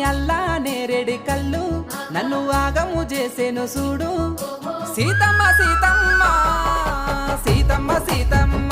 అల్లా నేరేడి కళ్ళు నన్ను ఆగము చేసేను చూడు సీతమ్మ సీతమ్మ సీతమ్మ సీతమ్మ